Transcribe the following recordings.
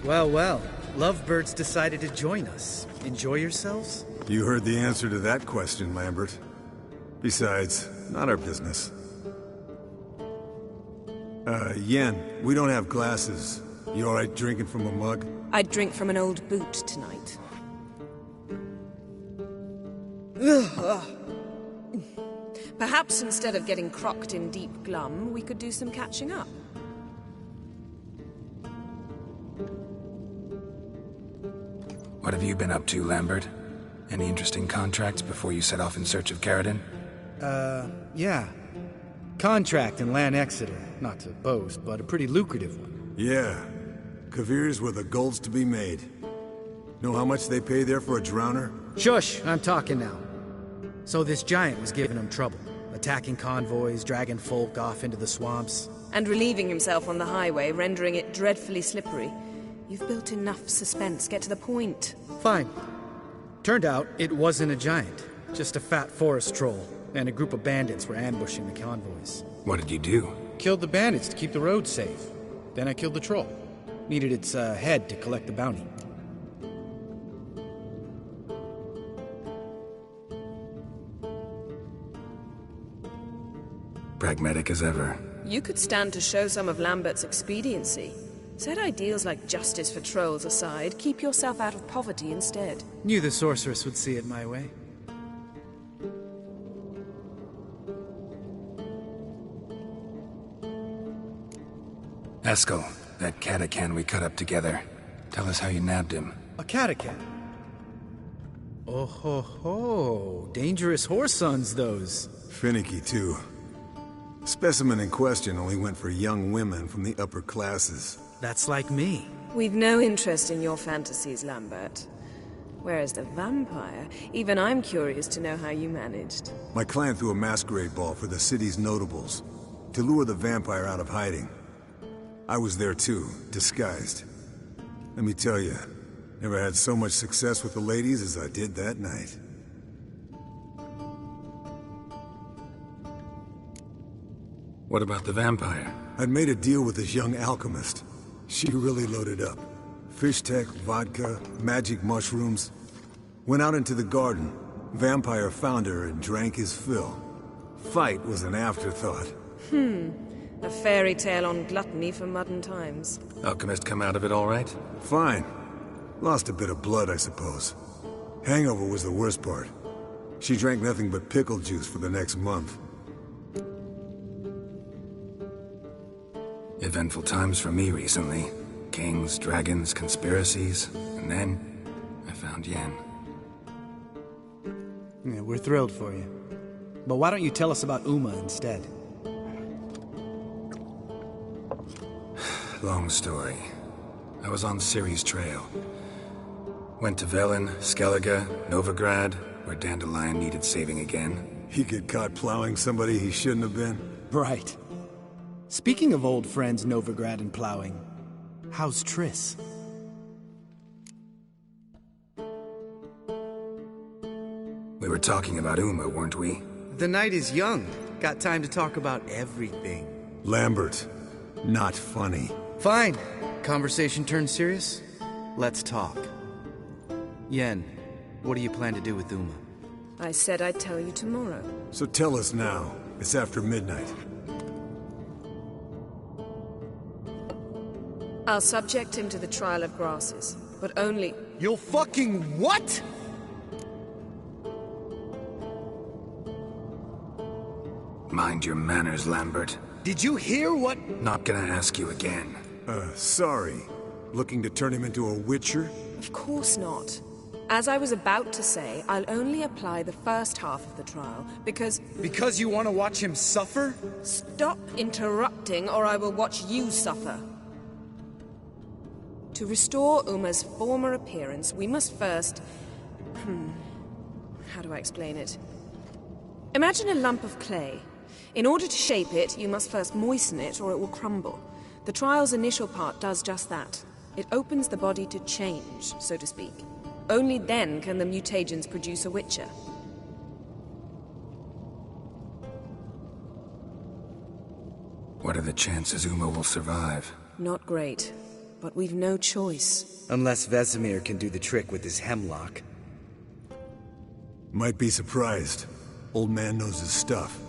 Well, well. Lovebirds decided to join us. Enjoy yourselves? You heard the answer to that question, Lambert. Besides, not our business. Yen, we don't have glasses. You alright drinking from a mug? I'd drink from an old boot tonight. Perhaps instead of getting crocked in deep glum, we could do some catching up. What have you been up to, Lambert? Any interesting contracts before you set off in search of Caridin? Yeah. Contract in Lan Exeter. Not to boast, but a pretty lucrative one. Yeah. Kavir's were the gold's to be made. Know how much they pay there for a drowner? Shush! I'm talking now. So this giant was giving him trouble. Attacking convoys, dragging folk off into the swamps. And relieving himself on the highway, rendering it dreadfully slippery. You've built enough suspense. Get to the point. Fine. Turned out, it wasn't a giant. Just a fat forest troll. And a group of bandits were ambushing the convoys. What did you do? Killed the bandits to keep the roads safe. Then I killed the troll. Needed its head to collect the bounty. Pragmatic as ever. You could stand to show some of Lambert's expediency. Set ideals like justice for trolls aside, keep yourself out of poverty instead. Knew the sorceress would see it my way. Eskel, that catacan we cut up together. Tell us how you nabbed him. A catacan? Oh ho ho. Dangerous horse sons, those. Finicky, too. Specimen in question only went for young women from the upper classes. That's like me. We've no interest in your fantasies, Lambert. Whereas the vampire, even I'm curious to know how you managed. My clan threw a masquerade ball for the city's notables, to lure the vampire out of hiding. I was there too, disguised. Let me tell you, never had so much success with the ladies as I did that night. What about the vampire? I'd made a deal with this young alchemist. She really loaded up. Fish tech, vodka, magic mushrooms. Went out into the garden. Vampire found her and drank his fill. Fight was an afterthought. A fairy tale on gluttony for modern times. Alchemist come out of it all right? Fine. Lost a bit of blood, I suppose. Hangover was the worst part. She drank nothing but pickle juice for the next month. Eventful times for me recently. Kings, dragons, conspiracies, and then I found Yen. Yeah, we're thrilled for you. But why don't you tell us about Uma instead? Long story. I was on Ciri's trail. Went to Velen, Skellige, Novigrad, where Dandelion needed saving again. He get caught plowing somebody he shouldn't have been? Right. Speaking of old friends Novigrad and plowing, how's Triss? We were talking about Uma, weren't we? The night is young. Got time to talk about everything. Lambert, not funny. Fine. Conversation turned serious? Let's talk. Yen, what do you plan to do with Uma? I said I'd tell you tomorrow. So tell us now. It's after midnight. I'll subject him to the trial of grasses, but only... You'll fucking what? Mind your manners, Lambert. Did you hear what? Not gonna ask you again. Sorry. Looking to turn him into a Witcher? Of course not. As I was about to say, I'll only apply the first half of the trial, because... Because you want to watch him suffer? Stop interrupting, or I will watch you suffer. To restore Uma's former appearance, we must first... How do I explain it? Imagine a lump of clay. In order to shape it, you must first moisten it, or it will crumble. The trial's initial part does just that. It opens the body to change, so to speak. Only then can the mutagens produce a Witcher. What are the chances Uma will survive? Not great, but we've no choice. Unless Vesemir can do the trick with his hemlock. Might be surprised. Old man knows his stuff.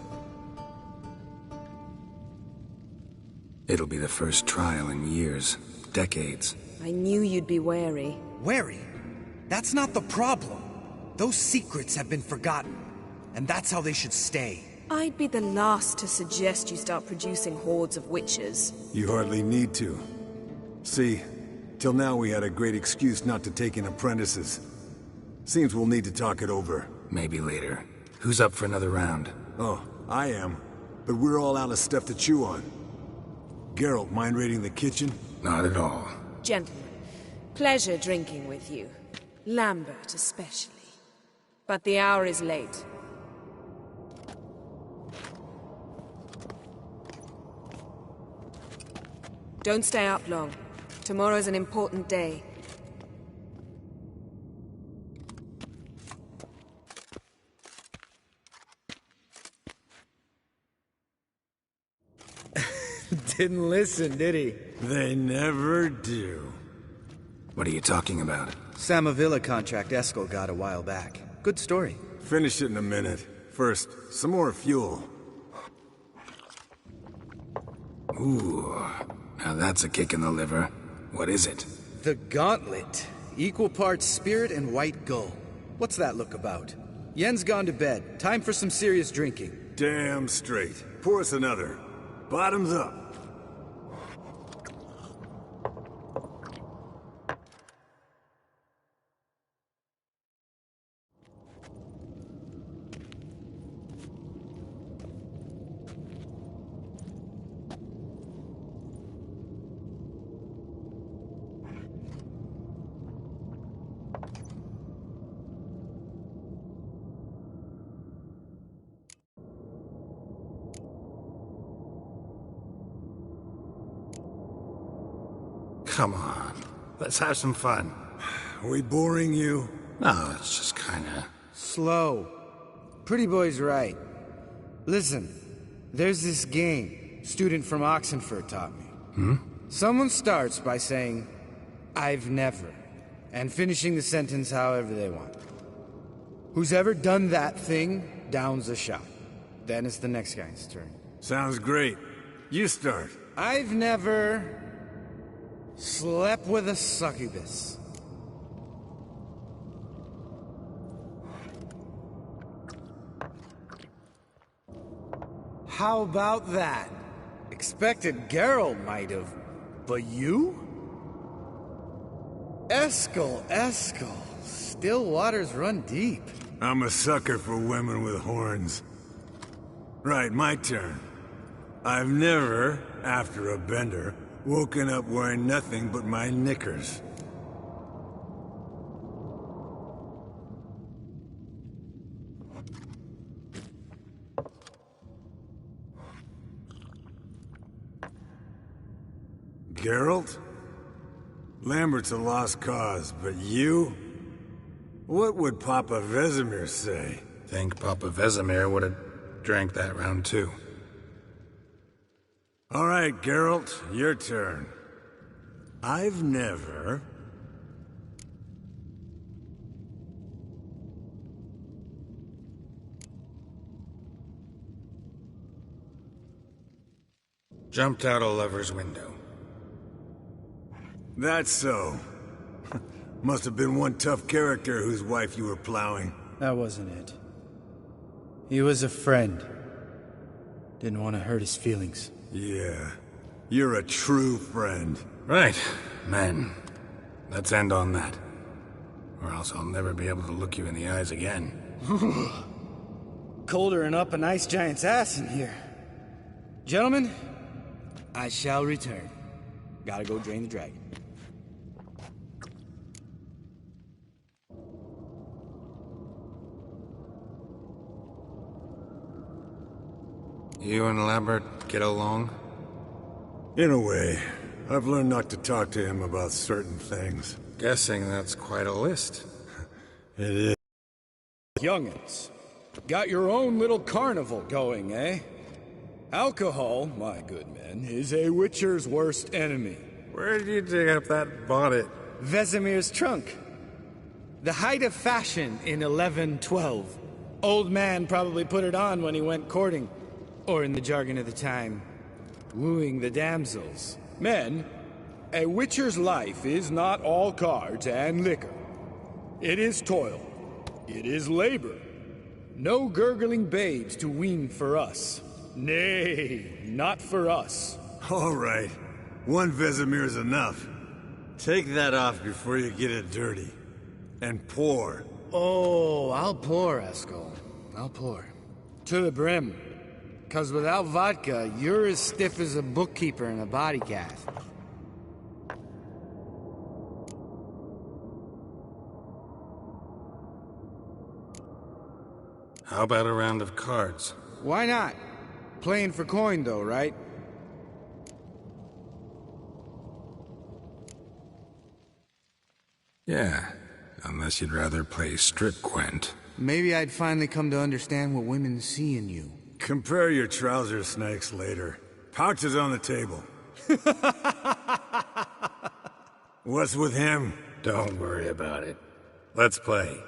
It'll be the first trial in years, decades. I knew you'd be wary. Wary? That's not the problem. Those secrets have been forgotten, and that's how they should stay. I'd be the last to suggest you start producing hordes of witches. You hardly need to. See, till now we had a great excuse not to take in apprentices. Seems we'll need to talk it over. Maybe later. Who's up for another round? Oh, I am. But we're all out of stuff to chew on. Geralt, mind raiding the kitchen? Not at all. Gentlemen, pleasure drinking with you. Lambert especially. But the hour is late. Don't stay up long. Tomorrow's an important day. Didn't listen, did he? They never do. What are you talking about? Samavilla contract Eskel got a while back. Good story. Finish it in a minute. First, some more fuel. Ooh, now that's a kick in the liver. What is it? The Gauntlet. Equal parts spirit and white gull. What's that look about? Yen's gone to bed. Time for some serious drinking. Damn straight. Pour us another. Bottoms up. Come on, let's have some fun. Are we boring you? No, it's just kinda... Slow. Pretty boy's right. Listen, there's this game student from Oxenford taught me. Someone starts by saying, "I've never," and finishing the sentence however they want. Who's ever done that thing downs a shot. Then it's the next guy's turn. Sounds great. You start. I've never slept with a succubus. How about that? Expected Geralt might have, but you? Eskel. Still waters run deep. I'm a sucker for women with horns. Right, my turn. I've never, after a bender, woken up wearing nothing but my knickers. Geralt? Lambert's a lost cause, but you? What would Papa Vesemir say? Think Papa Vesemir would have drank that round too. All right, Geralt, your turn. I've never... Jumped out a lover's window. That's so. Must have been one tough character whose wife you were plowing. That wasn't it. He was a friend. Didn't want to hurt his feelings. Yeah. You're a true friend. Right, men. Let's end on that. Or else I'll never be able to look you in the eyes again. Colder and up an ice giant's ass in here. Gentlemen, I shall return. Gotta go drain the dragon. You and Lambert get along? In a way. I've learned not to talk to him about certain things. Guessing that's quite a list. It is. Youngins, got your own little carnival going, eh? Alcohol, my good men, is a Witcher's worst enemy. Where did you dig up that bonnet? Vesemir's trunk. The height of fashion in 1112. Old man probably put it on when he went courting. Or in the jargon of the time, wooing the damsels. Men, a Witcher's life is not all cards and liquor. It is toil. It is labor. No gurgling babes to wean for us. Nay, not for us. All right. One Vesemir's enough. Take that off before you get it dirty. And pour. Oh, I'll pour, Eskel. I'll pour. To the brim. 'Cause without vodka, you're as stiff as a bookkeeper in a body cast. How about a round of cards? Why not? Playing for coin, though, right? Yeah, unless you'd rather play strip Gwent. Maybe I'd finally come to understand what women see in you. Compare your trouser snakes later. Pouch is on the table. What's with him? Don't worry about it. Let's play.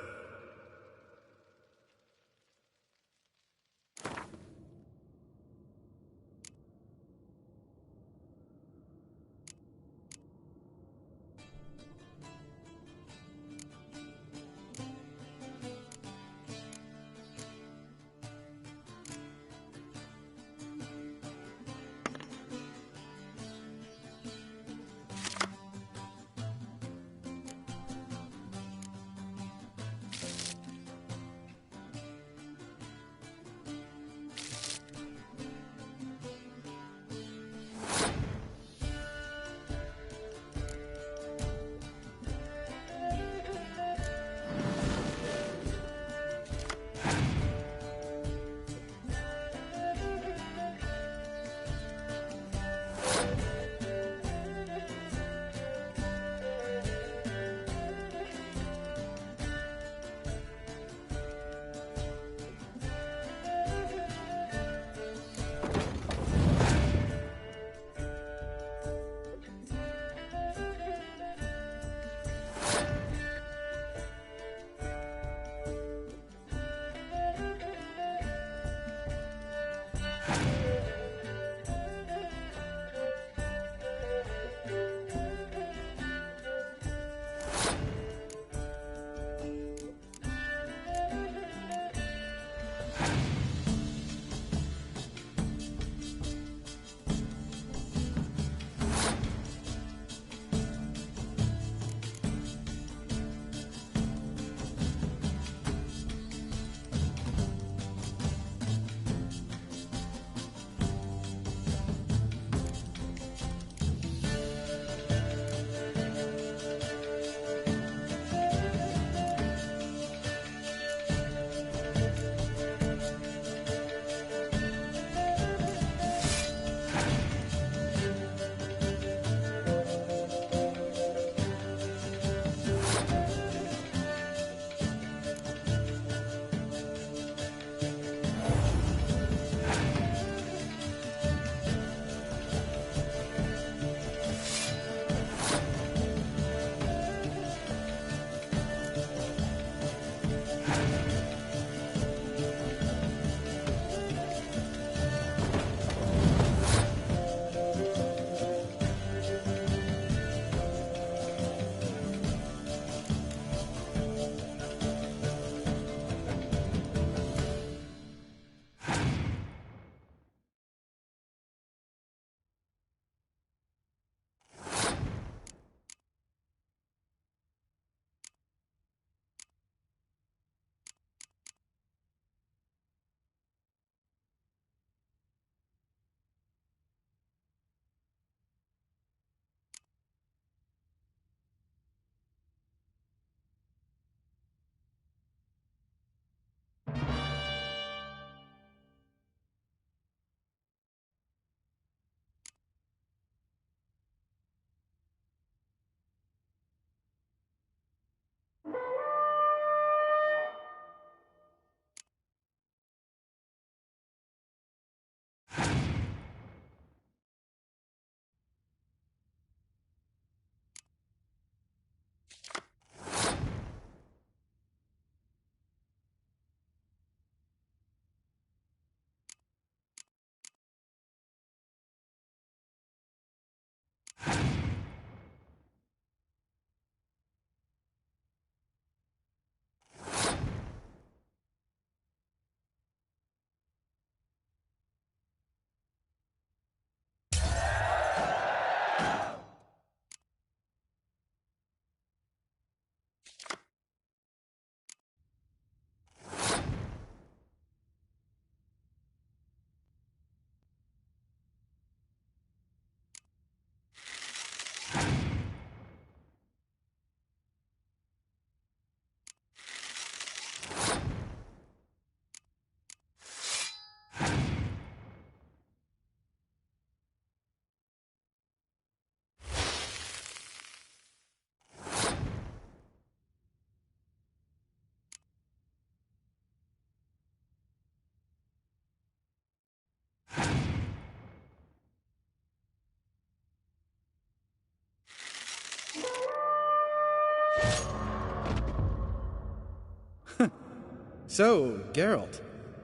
So, Geralt,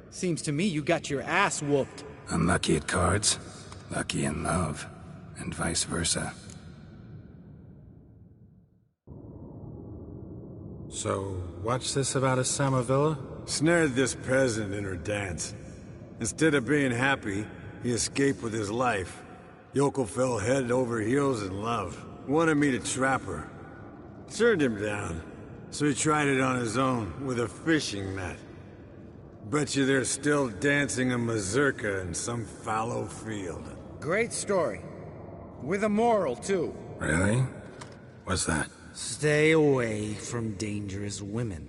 seems to me you got your ass whooped. Unlucky at cards, lucky in love, and vice versa. So, what's this about a Samavilla? Snared this peasant in her dance. Instead of being happy, he escaped with his life. Yoko fell head over heels in love. Wanted me to trap her. Turned him down. So he tried it on his own, with a fishing net. Bet you they're still dancing a mazurka in some fallow field. Great story. With a moral, too. Really? What's that? Stay away from dangerous women.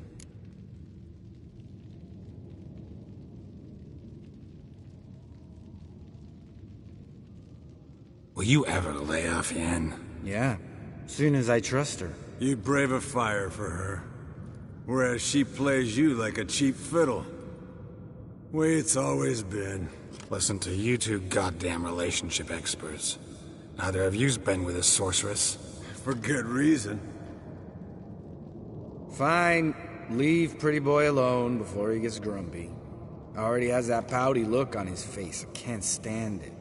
Will you ever lay off, Yen? Yeah, soon as I trust her. You brave a fire for her. Whereas she plays you like a cheap fiddle. Way it's always been. Listen to you two goddamn relationship experts. Neither of you's been with a sorceress. For good reason. Fine, leave pretty boy alone before he gets grumpy. Already has that pouty look on his face. I can't stand it.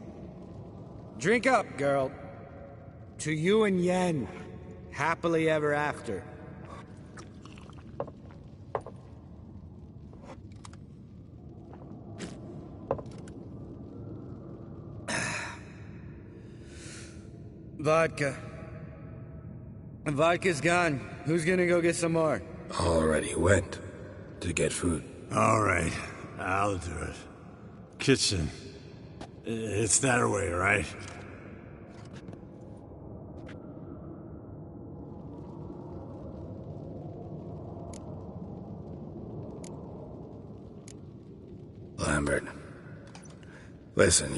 Drink up, girl. To you and Yen. Happily ever after. Vodka. Vodka's gone. Who's gonna go get some more? Already went to get food. All right, I'll do it. Kitchen. It's that way, right? Lambert. Listen,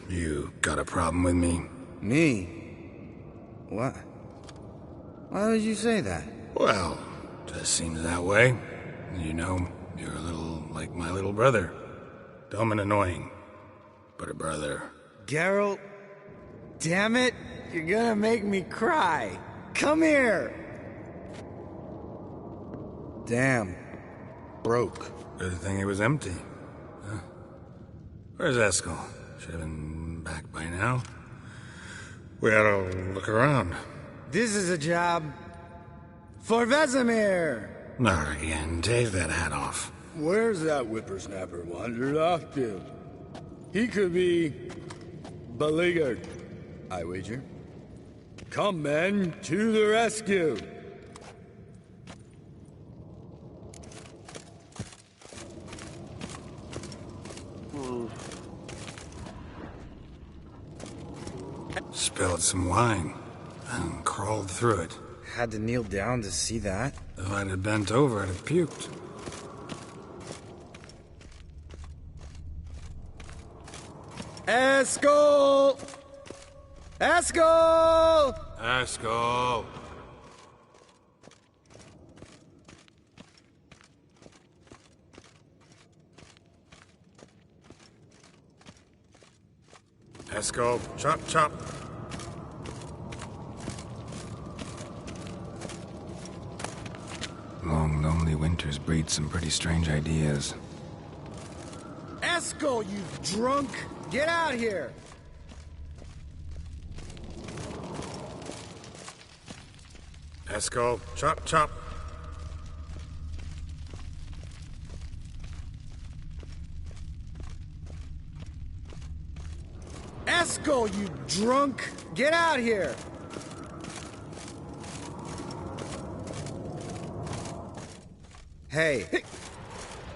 you got a problem with me? Me? What? Why would you say that? Well, just seems that way. You know, you're a little like my little brother. Dumb and annoying, but a brother. Geralt, damn it, you're gonna make me cry. Come here. Damn, broke. Good thing it was empty. Huh? Where's Eskel? Should have been back by now. We ought to look around. This is a job for Vesemir. Not again. Take that hat off. Where's that whippersnapper wandered off to? He could be beleaguered, I wager. Come, men, to the rescue. Spilled some wine and crawled through it. Had to kneel down to see that. If I'd have bent over, I'd have puked. Eskel! Eskel! Eskel! Eskel, chop, chop. Long, lonely winters breed some pretty strange ideas. Eskel, you drunk! Get out here! Eskel, chop, chop. Eskel, you drunk! Get out here! Hey,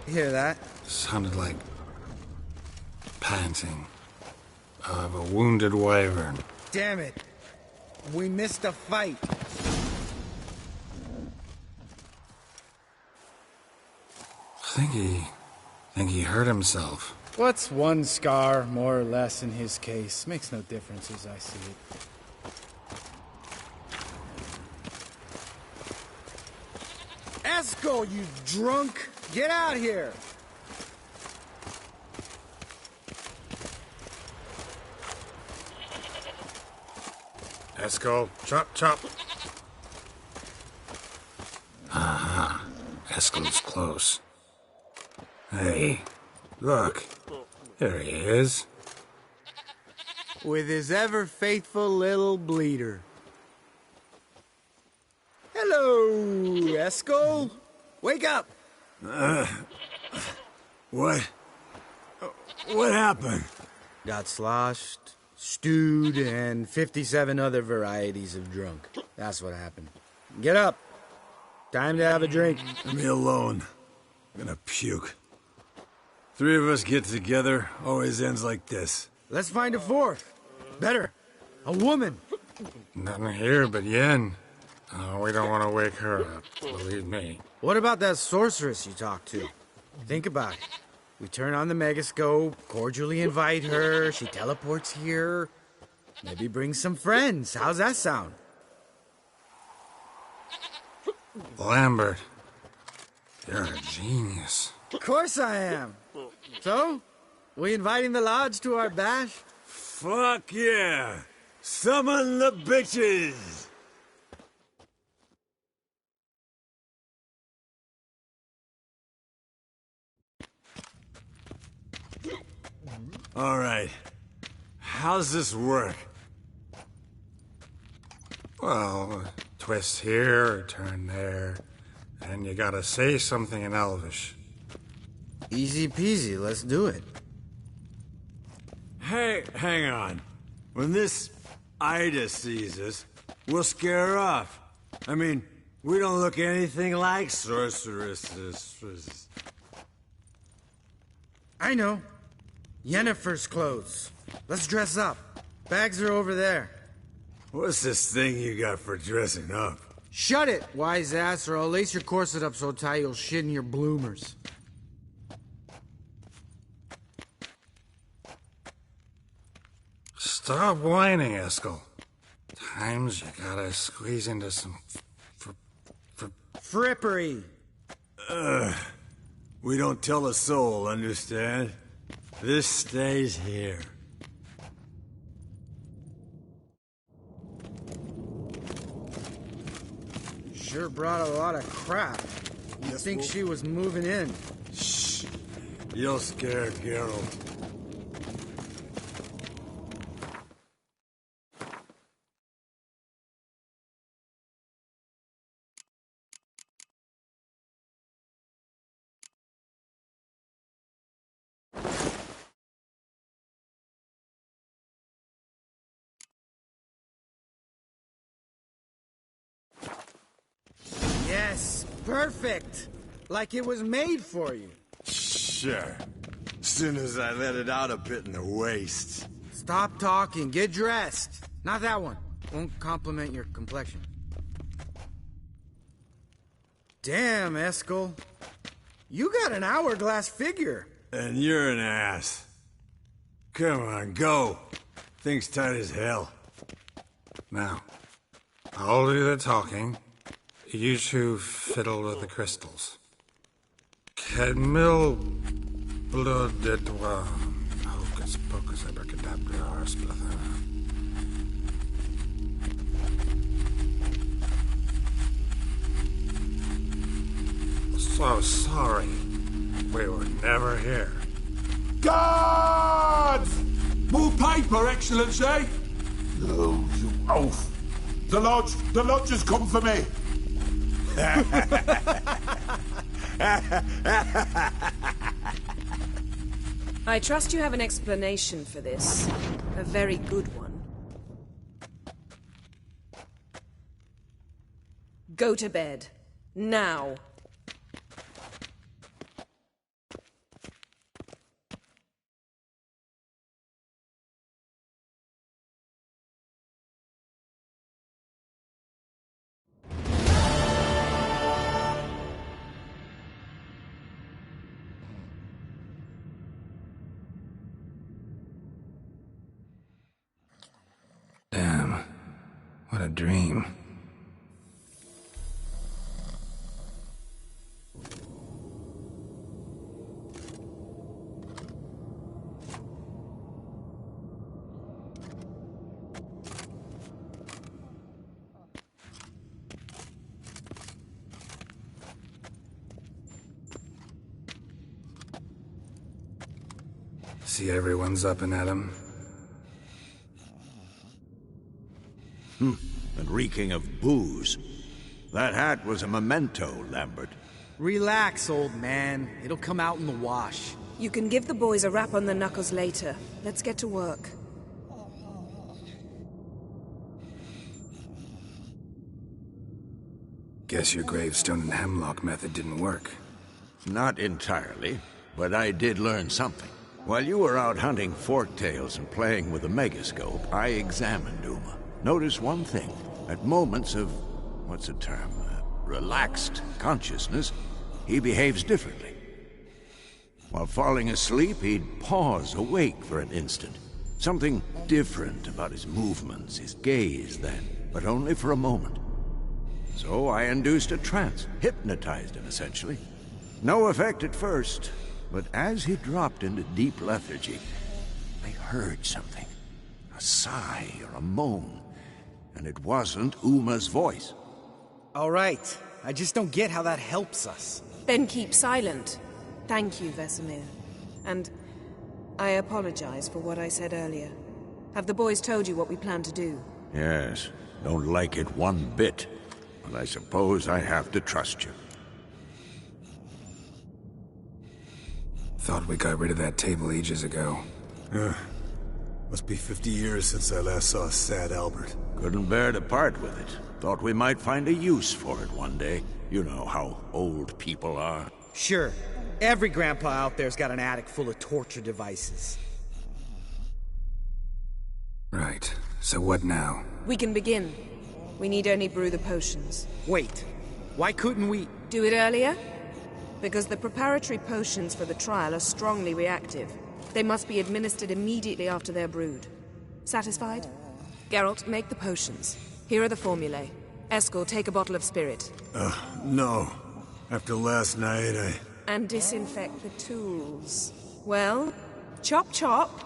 you hear that? Sounded like panting of a wounded wyvern. Damn it. We missed a fight. Think he hurt himself. What's one scar, more or less, in his case? Makes no difference as I see it. Eskel, you drunk! Get out here! Eskel, chop, chop. Aha. Eskel's close. Hey, look. There he is. With his ever-faithful little bleeder. Hello, Eskel. Wake up! What? What happened? Got sloshed, stewed, and 57 other varieties of drunk. That's what happened. Get up. Time to have a drink. Leave me alone. I'm gonna puke. Three of us get together, always ends like this. Let's find a fourth. Better. A woman. Nothing here but Yen. Oh, we don't want to wake her up, believe me. What about that sorceress you talked to? Think about it. We turn on the megascope, cordially invite her, she teleports here. Maybe bring some friends. How's that sound? Lambert, you're a genius. Of course I am. So, we inviting the lodge to our bash? Fuck yeah! Summon the bitches! All right. How's this work? Well, twist here, turn there, and you gotta say something in Elvish. Easy peasy, let's do it. Hey, hang on. When this Ida sees us, we'll scare her off. I mean, we don't look anything like sorceresses. I know. Yennefer's clothes. Let's dress up. Bags are over there. What's this thing you got for dressing up? Shut it, wise ass, or I'll lace your corset up so tight you'll shit in your bloomers. Stop whining, Eskel. Times you gotta squeeze into some Frippery. We don't tell a soul, understand? This stays here. Sure brought a lot of crap. You'd think she was moving in. Shh. You'll scare Geralt. Yes, perfect. Like it was made for you. Sure. Soon as I let it out a bit in the waist. Stop talking, get dressed. Not that one. Won't compliment your complexion. Damn, Eskel. You got an hourglass figure. And you're an ass. Come on, go. Thing's tight as hell. Now, I'll do the talking. You two fiddle with the crystals. Cadmil blood de doigt. Hocus pocus abracadabra splather. So sorry. We were never here. Guards! More paper, Excellency! No, you oaf. The lodge has come for me. I trust you have an explanation for this. A very good one. Go to bed. Now. Damn. What a dream. See everyone's up and at 'em. And reeking of booze. That hat was a memento, Lambert. Relax, old man. It'll come out in the wash. You can give the boys a rap on the knuckles later. Let's get to work. Guess your gravestone and hemlock method didn't work. Not entirely, but I did learn something. While you were out hunting forktails and playing with a megascope, I examined Uma. Notice one thing. At moments of, what's the term, relaxed consciousness, he behaves differently. While falling asleep, he'd pause awake for an instant. Something different about his movements, his gaze then, but only for a moment. So I induced a trance, hypnotized him essentially. No effect at first, but as he dropped into deep lethargy, I heard something. A sigh or a moan. And it wasn't Uma's voice. All right. I just don't get how that helps us. Then keep silent. Thank you, Vesemir. And I apologize for what I said earlier. Have the boys told you what we plan to do? Yes, don't like it one bit. But I suppose I have to trust you. Thought we got rid of that table ages ago. Must be 50 years since I last saw sad Albert. Couldn't bear to part with it. Thought we might find a use for it one day. You know how old people are. Sure. Every grandpa out there's got an attic full of torture devices. Right. So what now? We can begin. We need only brew the potions. Wait. Why couldn't we... Do it earlier? Because the preparatory potions for the trial are strongly reactive. They must be administered immediately after they're brewed. Satisfied? Geralt, make the potions. Here are the formulae. Eskel, take a bottle of spirit. No. After last night, And disinfect the tools. Well, chop chop.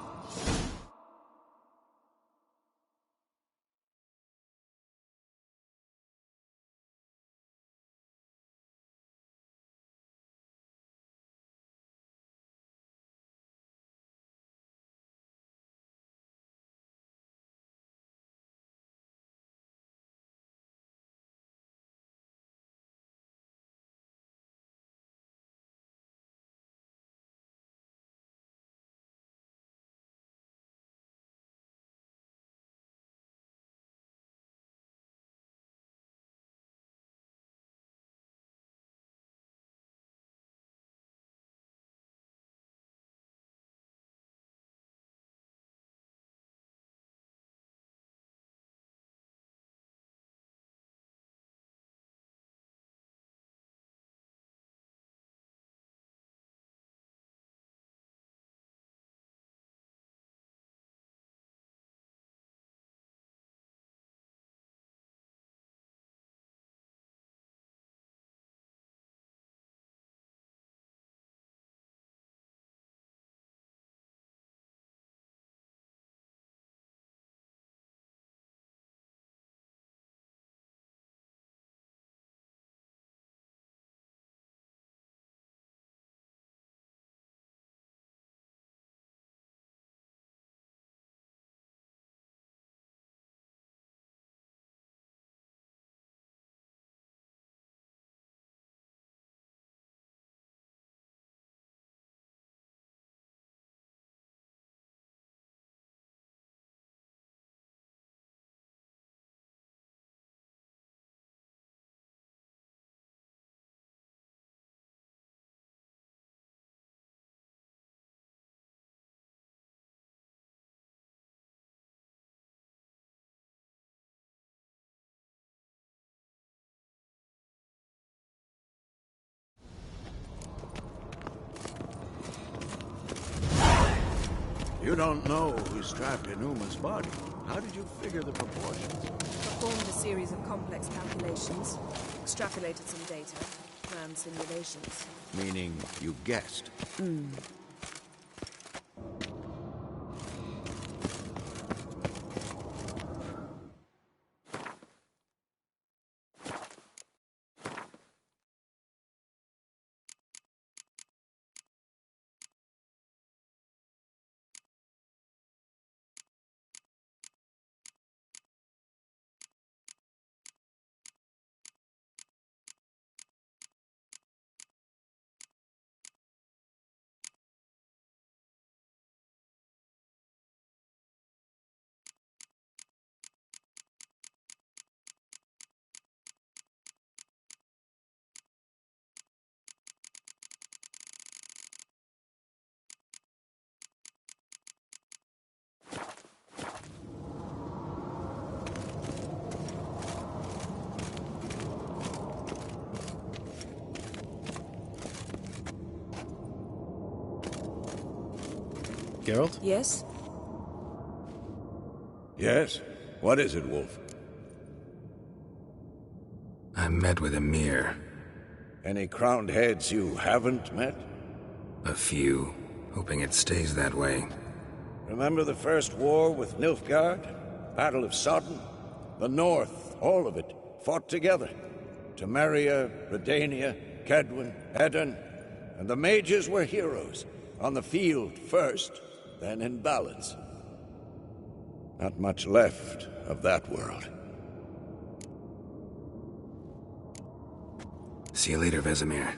You don't know who's trapped in Uma's body. How did you figure the proportions? Performed a series of complex calculations, extrapolated some data, ran simulations. Meaning you guessed. Geralt? Yes? Yes? What is it, Wolf? I met with Emir. Any crowned heads you haven't met? A few. Hoping it stays that way. Remember the first war with Nilfgaard? Battle of Sodden? The North, all of it, fought together. Temeria, Redania, Kedwen, Edirn, and the mages were heroes. On the field first, then in ballads. Not much left of that world. See you later, Vesemir.